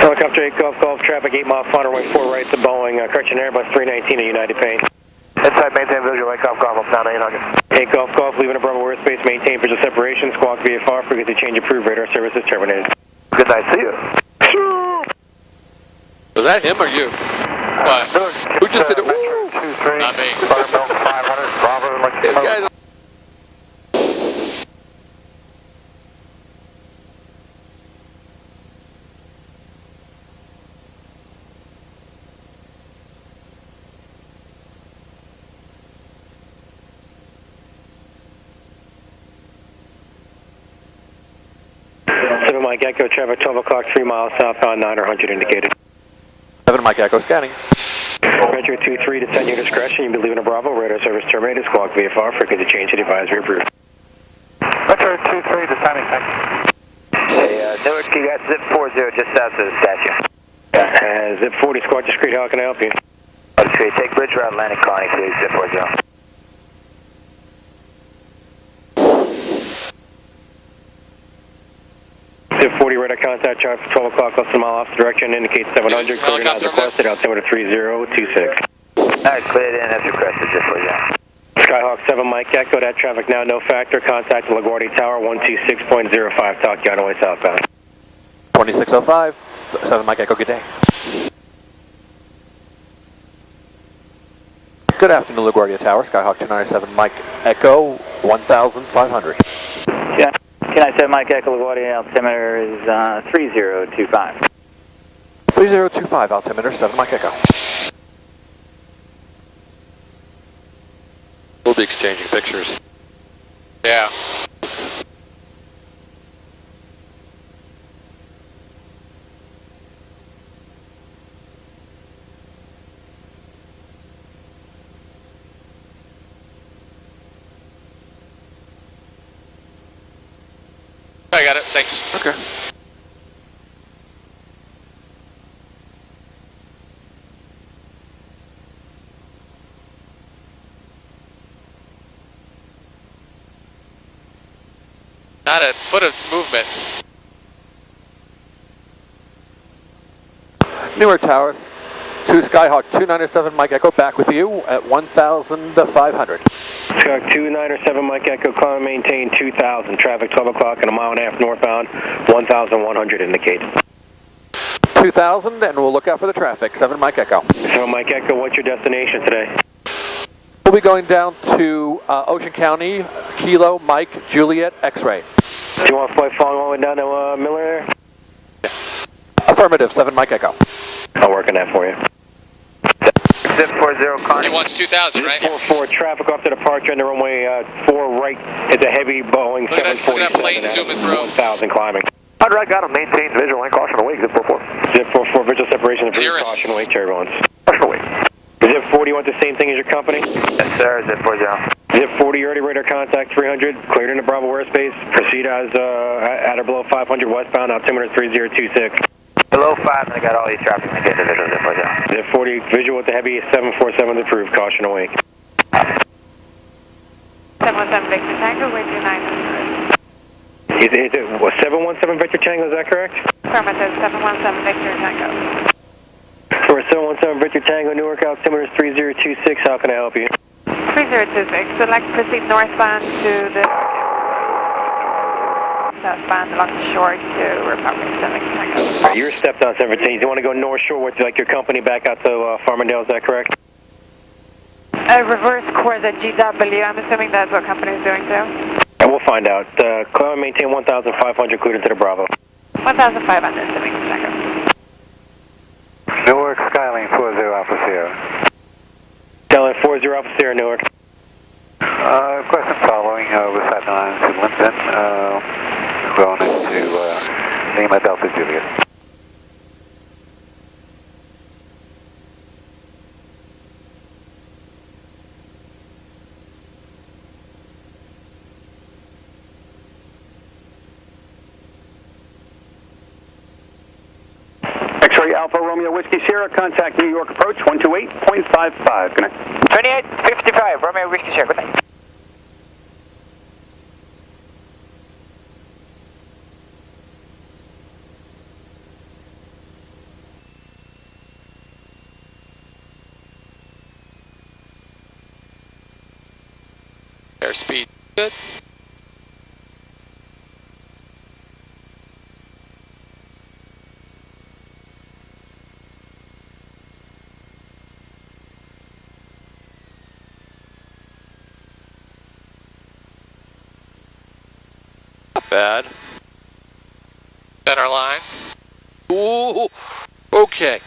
Helicopter 8 Golf, traffic 8 mile final, runway 4 right to Boeing, correction Airbus 319 at United Paint. Inside, maintain visual, 8 Golf, up down 800. 8 Golf, leaving a Bravo airspace, maintain visual separation, squawk VFR, frequency change approved, radar services terminated. Good night, see you. Was that him or you? What? Who just did it? Metro 23, Not me. Buttermilk 500, Bravo, like This guy's Mike Echo, traffic 12 o'clock, 3 miles southbound, 900 indicated. 7 Mike Echo scanning. Metro 23 to 10 your discretion, you'll be leaving a Bravo, radar service terminated, squawk VFR, frequency change to advisory approved. Metro 23, descending, thanks. Hey, Newark, you got zip 40 just south of the statue. Zip 40, squawk discreet, how can I help you? Discreet, take bridge route, landing Connie, please, zip 40. Zip 40, radar contact, traffic 12 o'clock, less than a mile off the direction, indicates 700, cleared as requested, altimeter 3026. Alright, cleared in as requested, zip 40. Skyhawk 7 Mike Echo, that traffic now no factor, contact LaGuardia Tower 126.05, talk you on the way southbound. 2605, 7 Mike Echo, good day. Good afternoon, LaGuardia Tower, Skyhawk 297 Mike Echo, 1500. Yeah. Can I say Mike Echo LaGuardia, altimeter is 3025. 3025, altimeter 7 Mike Echo. We'll be exchanging pictures. Yeah. I got it, thanks. Okay. Not a foot of movement. Newark Towers, 2 Skyhawk 297 Mike Echo, back with you at 1,500. Skyhawk 297 Mike Echo, climb and maintain 2000, traffic 12 o'clock and a mile and a half northbound, 1,100 indicate. 2000, and we'll look out for the traffic, 7 Mike Echo. 7 Mike Echo, what's your destination today? We'll be going down to Ocean County, Kilo, Mike, Juliet, X-ray. Do you want to fly following all the way down to Miller there? Yeah. Affirmative, 7 Mike Echo. I'll work on that for you. Zip 40, Connie. It wants 2000, right? 44, traffic off to departure on the runway 4 right. It's a heavy Boeing 747. Look at that plane zooming through. 1,000 climbing. Roger, I got him. Maintain visual and caution awake, zip 44. Zip 44, visual separation, approved, caution away, turbulence. Caution awake. Zip 40, you want the same thing as your company? Yes, sir, zip 40. Zip 40, you already radar contact 300, cleared into Bravo airspace, proceed as at or below 500 westbound, altimeter 3026. Below 5, and I got all these traffic maintained visual, zip 40. Zip 40, visual with the heavy 747 approved, caution awake. 717 Victor Tango, wind 900. Is it 717 Victor Tango, is that correct? Affirmative, 717 Victor Tango. For 717 Victor Tango, Newark, altimeter 3026, how can I help you? 3026, would like to proceed northbound to the southbound along the shore to Republic 7 Tango. Right, you're stepped on 17. You want to go north shore with like your company back out to Farmingdale, is that correct? Reverse course at GW, I'm assuming that's what company is doing too? And we'll find out. Climb and maintain 1,500, cleared into the Bravo. 1,500, Pacific Tango. Newark, Skyline 40 Alpha Sierra. Skyline 40 Alpha Sierra, Newark. Question following, with Cessna Lines to Linden, going into Lima Delta Juliet. X-ray Alpha Romeo Whiskey Sierra, contact New York approach 128.55. Good night. 2855, Romeo Whiskey Sierra, good night. airspeed. Good. Not bad. Center line. Ooh, okay.